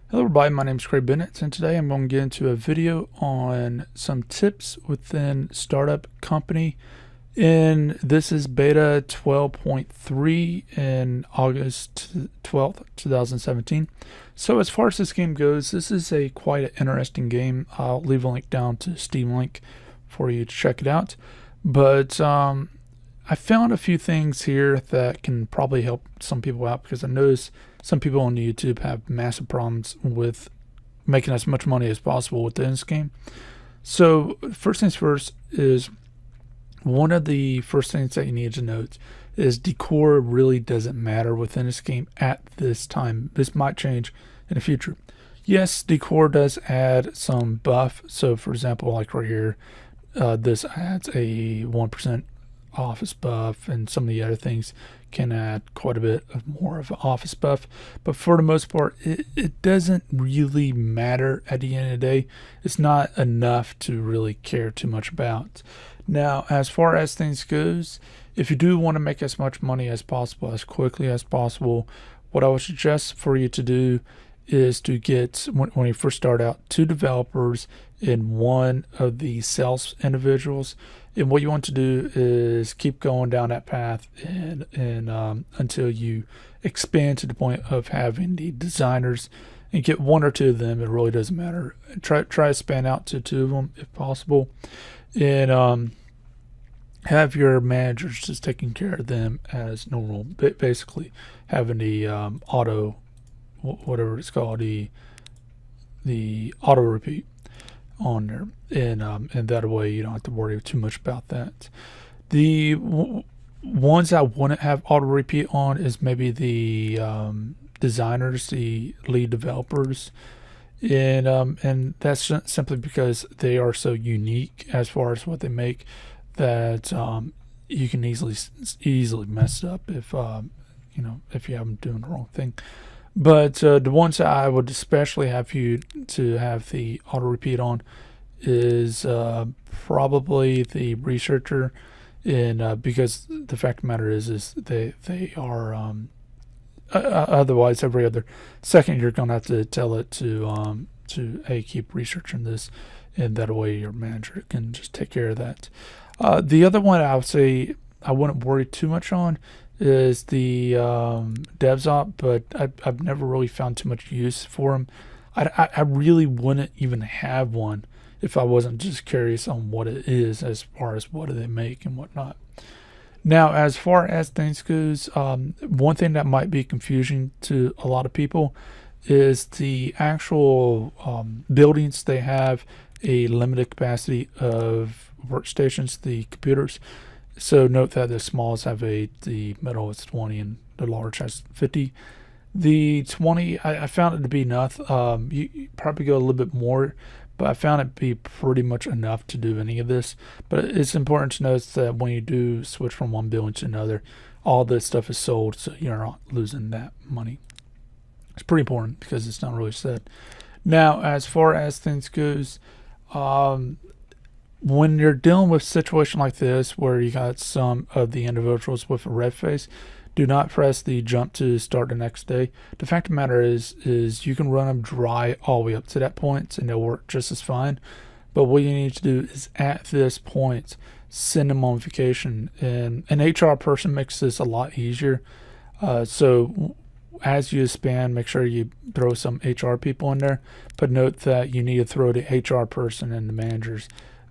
Hello everybody, my name is Craig Bennett, and today I'm going to get into a video on some tips within startup company. And this is beta 12.3 in August 12th, 2017. So as far as this game goes, this is a quite an interesting game. I'll leave a link down to Steam link for you to check it out. But I found a few things here that can probably help some people out, because I noticed some people on YouTube have massive problems with making as much money as possible within this game. So first things first is, one of the first things that you need to note is decor really doesn't matter within this game at this time. This might change in the future. Yes, decor does add some buff. So for example, like right here, this adds a 1% office buff, and some of the other things can add quite a bit of more of an office buff. But for the most part, it doesn't really matter at the end of the day. It's not enough to really care too much about. Now, as far as things goes, if you do want to make as much money as possible, as quickly as possible, what I would suggest for you to do is to get, when you first start out, 2 developers and 1 of the sales individuals. And what you want to do is keep going down that path and until you expand to the point of having the designers, and get 1 or 2 of them. It really doesn't matter. Try to span out to 2 of them if possible, and have your managers just taking care of them as normal. Basically, having the auto, whatever it's called, the auto repeat on there, and that way you don't have to worry too much about that. The ones I wouldn't have auto repeat on is maybe the designers, the lead developers, and that's simply because they are so unique as far as what they make that you can easily mess up if if you have them doing the wrong thing. But the ones that I would especially have you to have the auto repeat on is probably the researcher, and because the fact of the matter is they are otherwise every other second you're gonna have to tell it to hey, keep researching this, and that way your manager can just take care of that. The other one I would say I wouldn't worry too much on is the DevSop, but I've never really found too much use for them. I really wouldn't even have one if I wasn't just curious on what it is, as far as what do they make and whatnot. Now, as far as things goes, one thing that might be confusing to a lot of people is the actual buildings. They have a limited capacity of workstations, the computers. So note that the smalls have 8, the middle is 20, and the large has 50. The 20, I found it to be enough. You probably go a little bit more, but I found it to be pretty much enough to do any of this. But it's important to note that when you do switch from one building to another, all this stuff is sold, so you're not losing that money. It's pretty important because it's not really said. Now, as far as things goes, when you're dealing with a situation like this where you got some of the individuals with a red face, do not press the jump to start the next day. The fact of the matter is you can run them dry all the way up to that point and they'll work just as fine. But what you need to do is at this point send them on vacation, and an HR person makes this a lot easier. So as you expand, make sure you throw some HR people in there, but note that you need to throw the HR person and the managers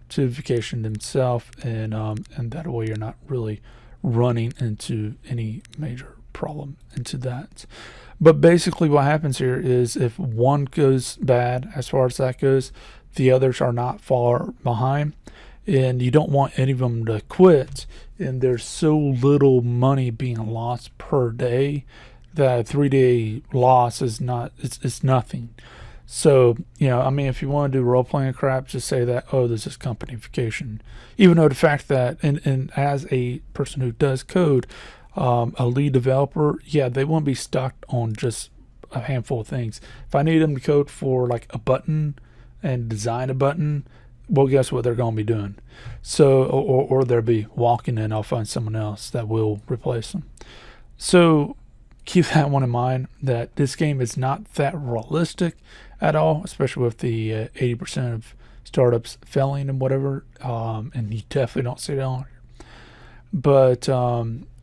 to vacation themselves, and that way you're not really running into any major problem into that. But basically what happens here is, if one goes bad as far as that goes, the others are not far behind, and you don't want any of them to quit. And there's so little money being lost per day that a 3-day loss is not, it's nothing. So, I mean, if you want to do role-playing crap, just say that, oh, this is company vacation. Even though the fact that, and as a person who does code, a lead developer, yeah, they won't be stuck on just a handful of things. If I need them to code for like a button and design a button, well, guess what they're going to be doing? So, or they'll be walking, and I'll find someone else that will replace them. So keep that one in mind, that this game is not that realistic at all, especially with the 80% of startups failing and whatever. And you definitely don't see that on here. But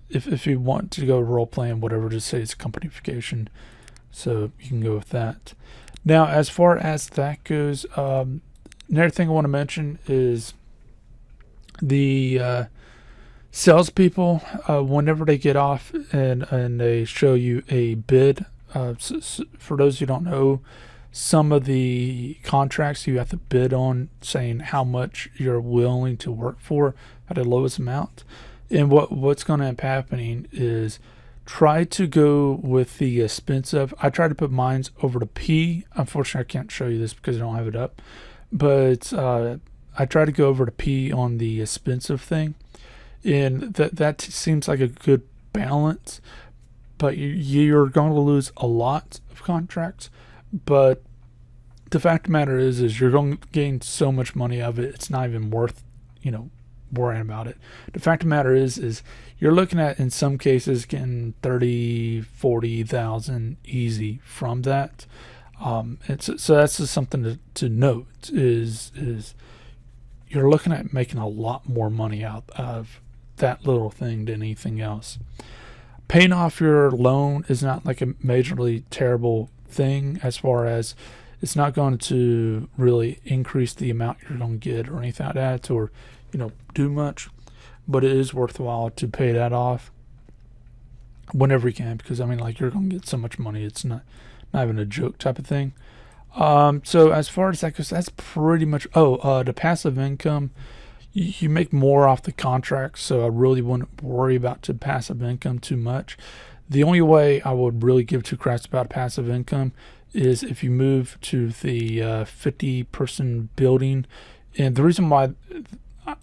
if you want to go role playing, whatever, just say it's companification. So you can go with that. Now, as far as that goes, another thing I want to mention is the salespeople, whenever they get off and they show you a bid. For those who don't know, some of the contracts you have to bid on, saying how much you're willing to work for at the lowest amount. And what's going to end up happening is try to go with the expensive. I tried to put mine over to P. Unfortunately, I can't show you this because I don't have it up. But I tried to go over to P on the expensive thing. And that seems like a good balance. But you're going to lose a lot of contracts. But the fact of the matter is you're going to gain so much money out of it, it's not even worth, worrying about it. The fact of the matter is you're looking at, in some cases, getting 30,000, 40,000 easy from that. So that's just something to note is you're looking at making a lot more money out of that little thing than anything else. Paying off your loan is not like a majorly terrible thing, as far as it's not going to really increase the amount you're going to get or anything like that, or do much, but it is worthwhile to pay that off whenever you can, because you're going to get so much money, it's not even a joke type of thing. So as far as that goes, that's pretty much. The passive income, you make more off the contract, so I really wouldn't worry about the passive income too much. The only way I would really give two craps about passive income is if you move to the 50-person building. And the reason why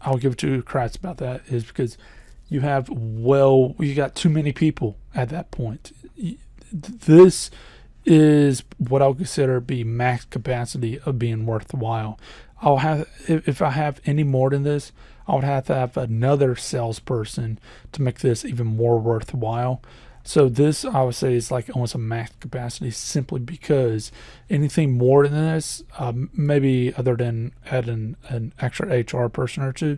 I'll give two craps about that is because you got too many people at that point. This is what I'll consider be max capacity of being worthwhile. If I have any more than this, I would have to have another salesperson to make this even more worthwhile. So this, I would say, is like almost a max capacity, simply because anything more than this, maybe other than adding an extra HR person or two,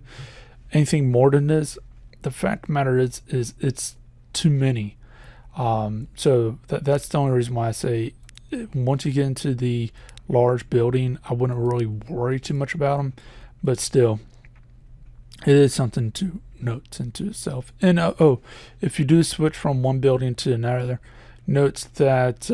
anything more than this, the fact of the matter is it's too many. So that's the only reason why I say once you get into the large building, I wouldn't really worry too much about them, but still, it is something to note into itself. And if you do switch from one building to another, note that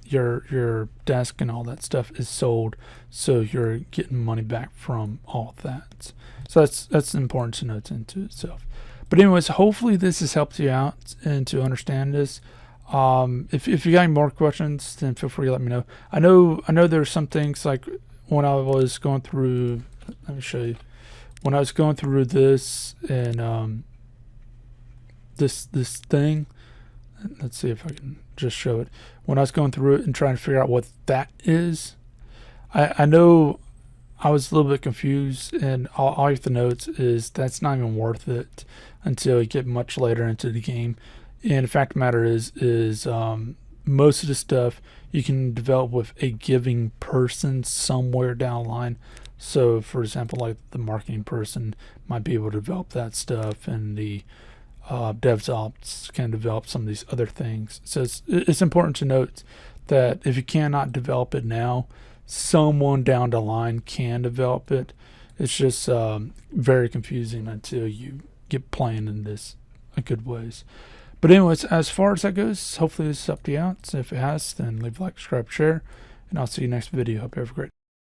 your desk and all that stuff is sold, so you're getting money back from all of that. So that's important to note into itself. But anyways, hopefully this has helped you out and to understand this. If you got any more questions, then feel free to let me know. I know there's some things, like when I was going through, let me show you. When I was going through this and this thing, let's see if I can just show it. When I was going through it and trying to figure out what that is, I know I was a little bit confused, and all you have to note is that's not even worth it until you get much later into the game. And the fact of the matter is most of the stuff you can develop with a giving person somewhere down the line. So, for example, like the marketing person might be able to develop that stuff, and the DevOps can develop some of these other things. So it's important to note that if you cannot develop it now, someone down the line can develop it. It's just very confusing until you get playing in this in good ways. But anyways, as far as that goes, hopefully this helped you out. So if it has, then leave a like, subscribe, share, and I'll see you next video. Hope you have a great